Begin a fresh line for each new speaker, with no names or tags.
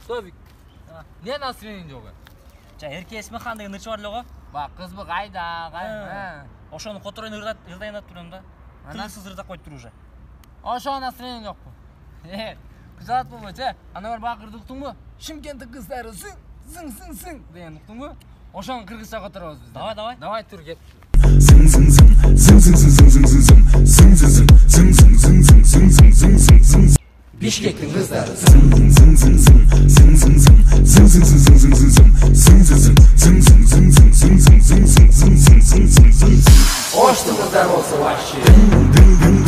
Tobik. Ne настроение жок?
Жа эркесме хан деген ырчы бар эле го.
Бак, кызбы кайда?
Ошону которойн ырдайнат турам да. Тылсыз ырдап койуп тур уже.
Ошо настроение жокпу. Кызат болбойчу. Ана бар бак ырдыктыңбы? Шымкенттик кыздары зың деген уктуңбу? Ошону кыргызча которобуз биз.
Давай.
Давай тур кет. Бишкектин кыздары Оштың кыздар болсо вообще